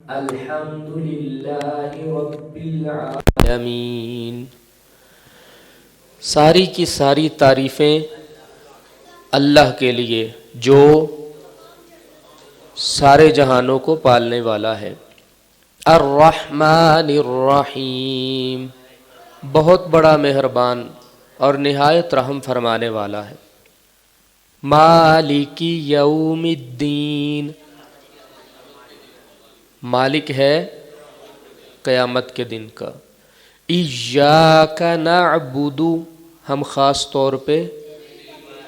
الحمد للہ رب العالمین. ساری کی ساری تعریفیں اللہ کے لیے جو سارے جہانوں کو پالنے والا ہے. الرحمن الرحیم، بہت بڑا مہربان اور نہایت رحم فرمانے والا ہے. مالک یوم الدین، مالک ہے قیامت کے دن کا. ایاک نعبد، ہم خاص طور پہ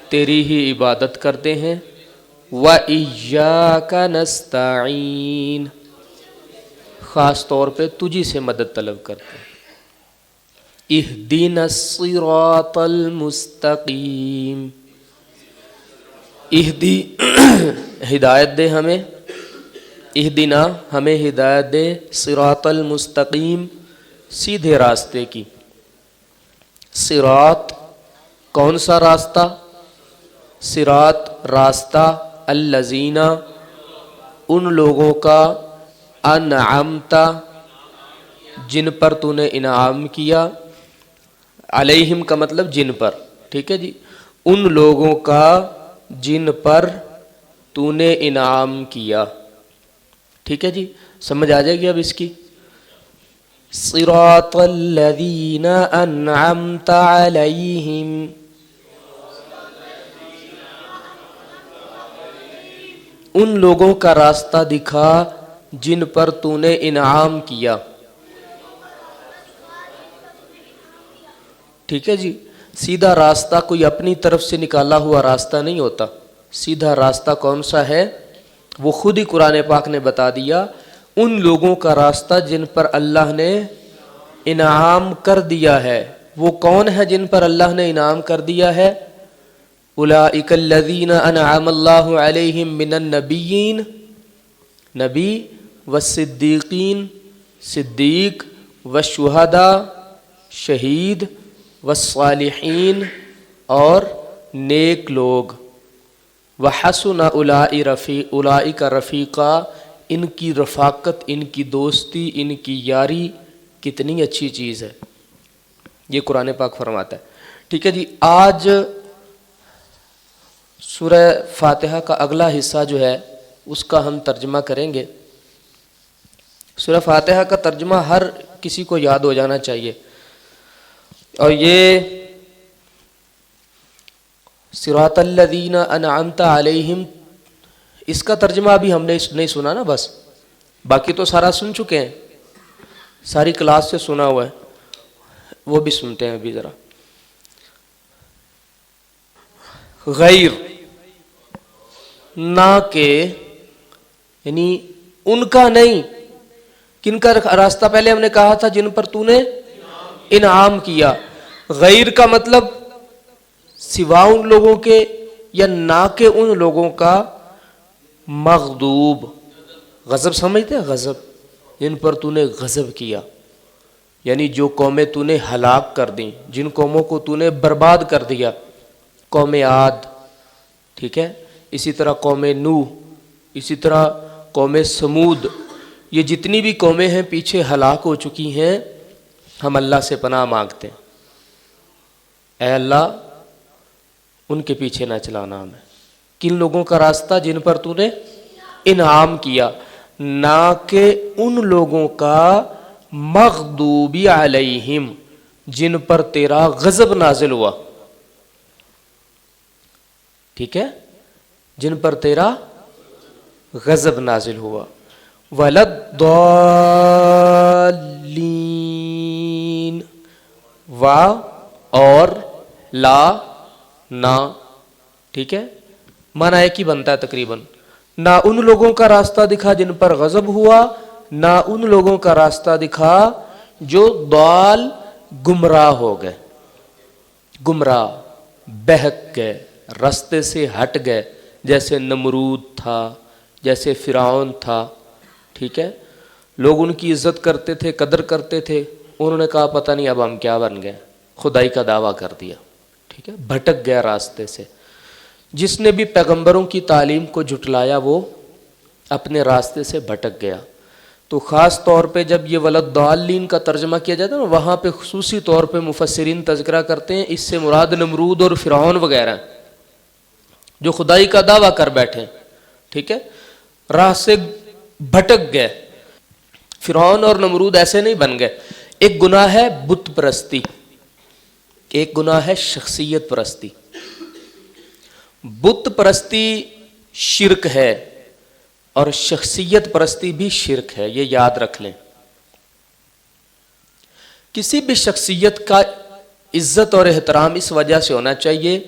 تیری ہی عبادت کرتے ہیں. وَإِيَّاكَ نَسْتَعِينُ، خاص طور پہ تجھی سے مدد طلب کرتے ہیں. اهْدِنَا الصِّرَاطَ الْمُسْتَقِيمَ، اہدی ہدایت دے ہمیں، اہدنا ہمیں ہدایت دے، صراط المستقیم سیدھے راستے کی. صراط کون سا راستہ؟ صراط راستہ، الذین ان لوگوں کا، انعمت جن پر تو نے انعام کیا، علیہم کا مطلب جن پر، ٹھیک ہے جی، ان لوگوں کا جن پر تو نے انعام کیا. ٹھیک ہے جی، سمجھ آ جائے گی اب اس کی. صراط الذین انعمت علیہم، ان لوگوں کا راستہ دکھا جن پر تو نے انعام کیا. ٹھیک ہے جی، سیدھا راستہ کوئی اپنی طرف سے نکالا ہوا راستہ نہیں ہوتا. سیدھا راستہ کون سا ہے وہ خود ہی قرآن پاک نے بتا دیا. ان لوگوں کا راستہ جن پر اللہ نے انعام کر دیا ہے. وہ کون ہے جن پر اللہ نے انعام کر دیا ہے؟ اولئک الذین انعم اللہ علیہم من النبیین، نبی، والصدیقین صدیق، والشہداء شہید، والصالحین اور نیک لوگ. وحسن اولئک رفیقا، ان کی رفاقت، ان کی دوستی، ان کی یاری کتنی اچھی چیز ہے، یہ قرآن پاک فرماتا ہے. ٹھیک ہے جی، آج سورہ فاتحہ کا اگلا حصہ جو ہے اس کا ہم ترجمہ کریں گے. سورہ فاتحہ کا ترجمہ ہر کسی کو یاد ہو جانا چاہیے، اور یہ صراط الذین انعمت علیہم، اس کا ترجمہ ابھی ہم نے نہیں سنا نا، بس باقی تو سارا سن چکے ہیں، ساری کلاس سے سنا ہوا ہے، وہ بھی سنتے ہیں ابھی ذرا. غیر، نہ کہ، یعنی ان کا نہیں. کن کا راستہ پہلے ہم نے کہا تھا؟ جن پر تو نے انعام کیا. غیر کا مطلب سوا ان لوگوں کے، یا نہ کہ ان لوگوں کا. مغضوب، غضب سمجھتے ہیں؟ غضب، جن پر تو نے غضب کیا، یعنی جو قومیں تو نے ہلاک کر دیں، جن قوموں کو تو نے برباد کر دیا. قوم عاد، ٹھیک ہے، اسی طرح قوم نوح، اسی طرح قوم سمود، یہ جتنی بھی قومیں ہیں پیچھے ہلاک ہو چکی ہیں. ہم اللہ سے پناہ مانگتے ہیں، اے اللہ ان کے پیچھے نہ چلانا ہمیں. کن لوگوں کا راستہ؟ جن پر تو نے انعام کیا، نہ کہ ان لوگوں کا مغضوب علیہم، جن پر تیرا غضب نازل ہوا. ٹھیک ہے، جن پر تیرا غضب نازل ہوا. وَلَلضَّالِّينَ، وا اور لا، نہ. ٹھیک ہے، معنی ایک ہی بنتا ہے تقریباً. نہ ان لوگوں کا راستہ دکھا جن پر غضب ہوا، نہ ان لوگوں کا راستہ دکھا جو ضال گمراہ ہو گئے، گمراہ بہک گئے، راستے سے ہٹ گئے، جیسے نمرود تھا، جیسے فرعون تھا. ٹھیک ہے، لوگ ان کی عزت کرتے تھے، قدر کرتے تھے، انہوں نے کہا پتہ نہیں اب ہم کیا بن گئے، خدائی کا دعویٰ کر دیا. ٹھیک ہے، بھٹک گیا راستے سے. جس نے بھی پیغمبروں کی تعلیم کو جھٹلایا وہ اپنے راستے سے بھٹک گیا. تو خاص طور پہ جب یہ ولدالین کا ترجمہ کیا جاتا ہے نا، وہاں پہ خصوصی طور پہ مفسرین تذکرہ کرتے ہیں اس سے مراد نمرود اور فرعون وغیرہ جو خدائی کا دعویٰ کر بیٹھے، ٹھیک ہے، راہ سے بھٹک گئے۔ فرعون اور نمرود ایسے نہیں بن گئے۔ ایک گناہ ہے بت پرستی، ایک گناہ ہے شخصیت پرستی۔ بت پرستی شرک ہے اور شخصیت پرستی بھی شرک ہے، یہ یاد رکھ لیں۔ کسی بھی شخصیت کا عزت اور احترام اس وجہ سے ہونا چاہیے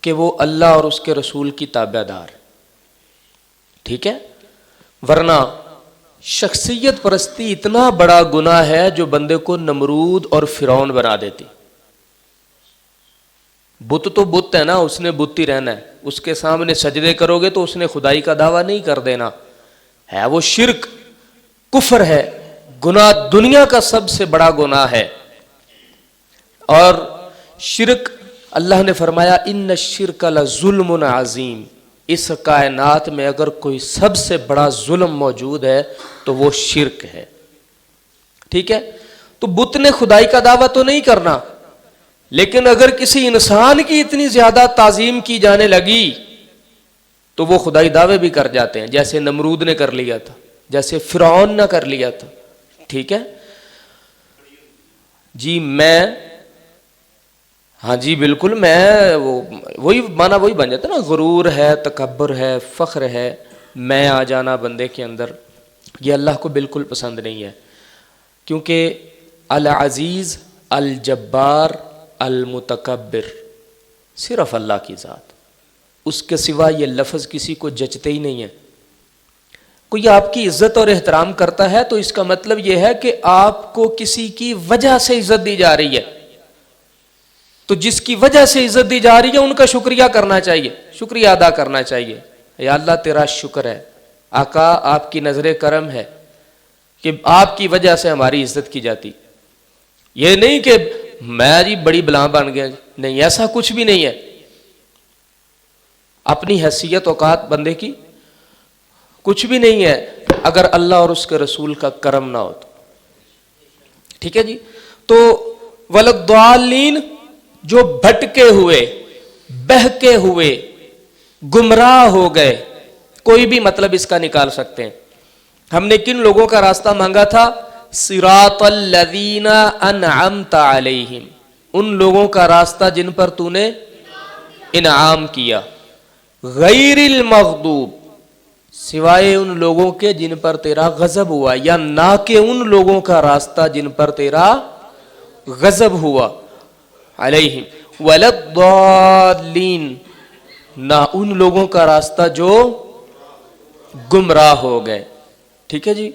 کہ وہ اللہ اور اس کے رسول کی تابع دار، ٹھیک ہے، ورنہ شخصیت پرستی اتنا بڑا گناہ ہے جو بندے کو نمرود اور فرعون بنا دیتی۔ بت تو بت ہے نا، اس نے بت ہی رہنا ہے، اس کے سامنے سجدے کرو گے تو اس نے خدائی کا دعویٰ نہیں کر دینا ہے، وہ شرک کفر ہے، گناہ دنیا کا سب سے بڑا گناہ ہے۔ اور شرک اللہ نے فرمایا ان الشرک لظلم عظیم، اس کائنات میں اگر کوئی سب سے بڑا ظلم موجود ہے تو وہ شرک ہے، ٹھیک ہے۔ تو بت نے خدائی کا دعویٰ تو نہیں کرنا، لیکن اگر کسی انسان کی اتنی زیادہ تعظیم کی جانے لگی تو وہ خدائی دعوے بھی کر جاتے ہیں، جیسے نمرود نے کر لیا تھا، جیسے فرعون نے کر لیا تھا، ٹھیک ہے جی۔ میں ہاں جی بالکل، میں وہی معنی وہی بن جاتا نا، غرور ہے، تکبر ہے، فخر ہے، میں آ جانا بندے کے اندر، یہ اللہ کو بالکل پسند نہیں ہے، کیونکہ العزیز الجبار المتکبر صرف اللہ کی ذات، اس کے سوا یہ لفظ کسی کو جچتے ہی نہیں ہے۔ کوئی آپ کی عزت اور احترام کرتا ہے تو اس کا مطلب یہ ہے کہ آپ کو کسی کی وجہ سے عزت دی جا رہی ہے، تو جس کی وجہ سے عزت دی جا رہی ہے ان کا شکریہ کرنا چاہیے، شکریہ ادا کرنا چاہیے۔ یا اللہ تیرا شکر ہے، آقا آپ کی نظر کرم ہے کہ آپ کی وجہ سے ہماری عزت کی جاتی، یہ نہیں کہ میں جی بڑی بلاں بن گیا، نہیں، ایسا کچھ بھی نہیں ہے۔ اپنی حیثیت اوقات بندے کی کچھ بھی نہیں ہے اگر اللہ اور اس کے رسول کا کرم نہ ہو تو، ٹھیک ہے جی۔ تو ولدالین جو بھٹکے ہوئے، بہکے ہوئے، گمراہ ہو گئے، کوئی بھی مطلب اس کا نکال سکتے ہیں۔ ہم نے کن لوگوں کا راستہ مانگا تھا؟ صراط الذین انعمت علیہم، ان لوگوں کا راستہ جن پر تو نے انعام کیا، غیر المغضوب، سوائے ان لوگوں کے جن پر تیرا غضب ہوا، یا نہ کہ ان لوگوں کا راستہ جن پر تیرا غضب ہوا، علیہم ولدالین، نہ ان لوگوں کا راستہ جو گمراہ ہو گئے، ٹھیک ہے جی۔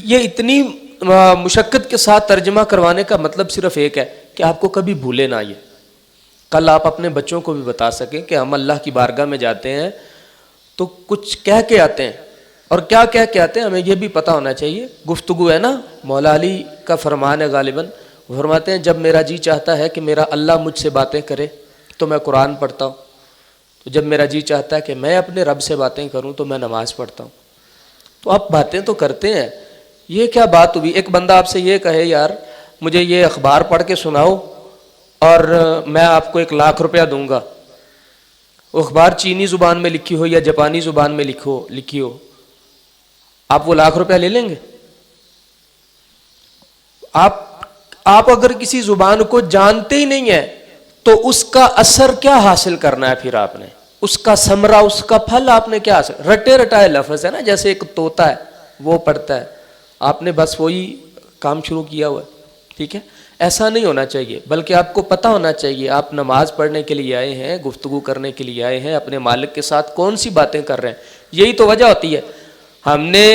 یہ اتنی مشقت کے ساتھ ترجمہ کروانے کا مطلب صرف ایک ہے کہ آپ کو کبھی بھولے نہ، یہ کل آپ اپنے بچوں کو بھی بتا سکیں کہ ہم اللہ کی بارگاہ میں جاتے ہیں تو کچھ کہہ کے آتے ہیں، اور کیا کہہ کے آتے ہیں ہمیں یہ بھی پتہ ہونا چاہیے۔ گفتگو ہے نا، مولا علی کا فرمان ہے غالباً، وہ فرماتے ہیں جب میرا جی چاہتا ہے کہ میرا اللہ مجھ سے باتیں کرے تو میں قرآن پڑھتا ہوں، تو جب میرا جی چاہتا ہے کہ میں اپنے رب سے باتیں کروں تو میں نماز پڑھتا ہوں۔ تو آپ باتیں تو کرتے ہیں، یہ کیا بات ہوئی؟ ایک بندہ آپ سے یہ کہے یار مجھے یہ اخبار پڑھ کے سناؤ اور میں آپ کو 1,00,000 روپیہ دوں گا، وہ اخبار چینی زبان میں لکھی ہو یا جاپانی زبان میں لکھی ہو، آپ وہ 1,00,000 روپیہ لے لیں گے؟ آپ اگر کسی زبان کو جانتے ہی نہیں ہیں تو اس کا اثر کیا حاصل کرنا ہے؟ پھر آپ نے اس کا ثمرہ، اس کا پھل آپ نے کیا حاصل؟ رٹے رٹائے لفظ ہے نا، جیسے ایک طوطا ہے وہ پڑھتا ہے، آپ نے بس وہی کام شروع کیا ہوا ہے، ٹھیک ہے۔ ایسا نہیں ہونا چاہیے، بلکہ آپ کو پتہ ہونا چاہیے آپ نماز پڑھنے کے لیے آئے ہیں، گفتگو کرنے کے لیے آئے ہیں، اپنے مالک کے ساتھ کون سی باتیں کر رہے ہیں، یہی تو وجہ ہوتی ہے۔ ہم نے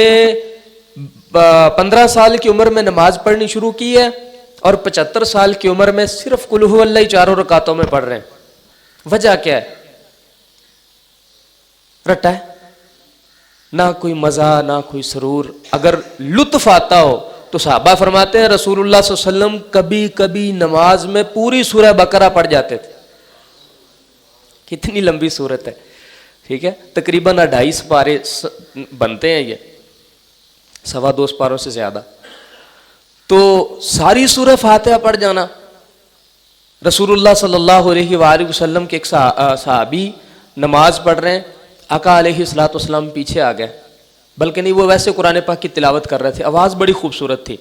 15 سال کی عمر میں نماز پڑھنی شروع کی ہے اور 75 سال کی عمر میں صرف قل ھو اللہ 4 رکعتوں میں پڑھ رہے ہیں، وجہ کیا ہے؟ رٹا ہے، نہ کوئی مزہ نہ کوئی سرور۔ اگر لطف آتا ہو تو صحابہ فرماتے ہیں رسول اللہ صلی اللہ علیہ وسلم کبھی کبھی نماز میں پوری سورہ بقرہ پڑھ جاتے تھے، کتنی لمبی سورت ہے، ٹھیک ہے، تقریباً 2.5 پارے بنتے ہیں یہ، 2.25 پاروں سے زیادہ. تو ساری سورہ فاتحہ پڑھ جانا. رسول اللہ صلی اللہ علیہ وآلہ وسلم کے ایک صحابی نماز پڑھ رہے ہیں, آقا علیہ الصلوۃ والسلام پیچھے آ گئے, بلکہ نہیں وہ ویسے قرآن پاک کی تلاوت کر رہے تھے. آواز بڑی خوبصورت تھی,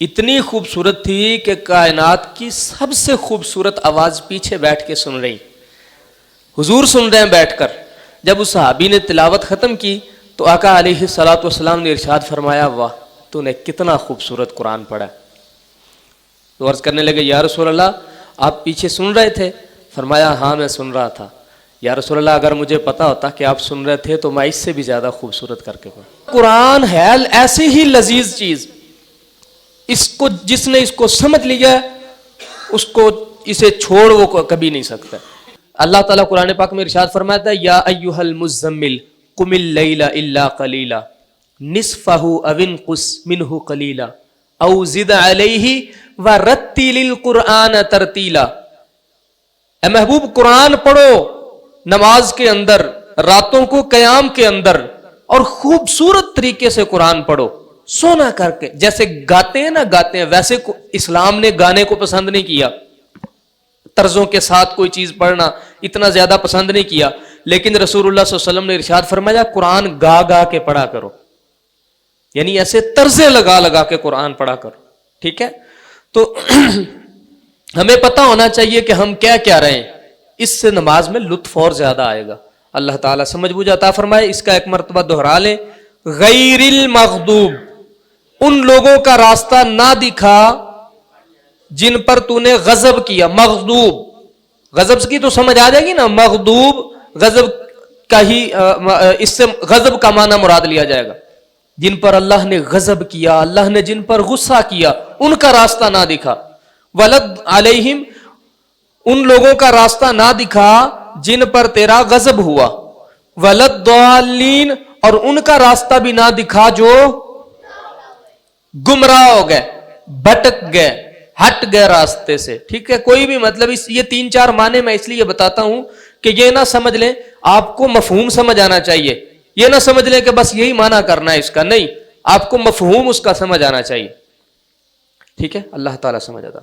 اتنی خوبصورت تھی کہ کائنات کی سب سے خوبصورت آواز پیچھے بیٹھ کے سن رہی. حضور سن رہے ہیں بیٹھ کر. جب اس صحابی نے تلاوت ختم کی تو آقا علیہ الصلوۃ والسلام نے ارشاد فرمایا, واہ تو نے کتنا خوبصورت قرآن پڑھا. تو عرض کرنے لگے, یا رسول اللہ آپ پیچھے سن رہے تھے؟ فرمایا ہاں میں سن رہا تھا. یا رسول اللہ اگر مجھے پتا ہوتا کہ آپ سن رہے تھے تو میں اس سے بھی زیادہ خوبصورت کر کے پڑھا. قرآن ہے ایسی ہی لذیذ چیز, اس کو جس نے اس کو سمجھ لیا اس کو اسے چھوڑ وہ کبھی نہیں سکتا. اللہ تعالیٰ قرآن پاک میں ارشاد فرماتا ہے, یا ایھا المزمل قم اللیل الا قلیلا نصفہ او انقص منہ قلیلا او زد علیہ ورتل القرآن ترتیلا. اے محبوب قرآن پڑھو نماز کے اندر, راتوں کو قیام کے اندر, اور خوبصورت طریقے سے قرآن پڑھو, سونا کر کے. جیسے گاتے ہیں نا, گاتے ہیں ویسے اسلام نے گانے کو پسند نہیں کیا, طرزوں کے ساتھ کوئی چیز پڑھنا اتنا زیادہ پسند نہیں کیا, لیکن رسول اللہ صلی اللہ علیہ وسلم نے ارشاد فرمایا قرآن گا گا کے پڑھا کرو, یعنی ایسے طرزیں لگا لگا کے قرآن پڑھا کرو. ٹھیک ہے, تو ہمیں پتہ ہونا چاہیے کہ ہم کیا کیا رہے ہیں, اس سے نماز میں لطف اور زیادہ آئے گا. اللہ تعالیٰ سمجھ بوجھ عطا فرمائے. اس کا ایک مرتبہ دہرا لیں, غیر المغضوب, ان لوگوں کا راستہ نہ دکھا جن پر تو نے غضب کیا. مغضوب, غضب کی تو سمجھ آ جائے گی نا, مغضوب غضب کا ہی, اس سے غضب کا معنی مراد لیا جائے گا. جن پر اللہ نے غضب کیا, اللہ نے جن پر غصہ کیا, ان کا راستہ نہ دکھا. ولد علیہم, ان لوگوں کا راستہ نہ دکھا جن پر تیرا غضب ہوا. ولد ضالین, اور ان کا راستہ بھی نہ دکھا جو گمراہ ہو گئے, بھٹک گئے, ہٹ گئے راستے سے. ٹھیک ہے, کوئی بھی مطلب یہ 3-4 معنی میں اس لیے بتاتا ہوں کہ یہ نہ سمجھ لیں, آپ کو مفہوم سمجھ آنا چاہیے. یہ نہ سمجھ لیں کہ بس یہی معنی کرنا ہے اس کا, نہیں, آپ کو مفہوم اس کا سمجھ آنا چاہیے. ٹھیک ہے, اللہ تعالیٰ سمجھ آتا.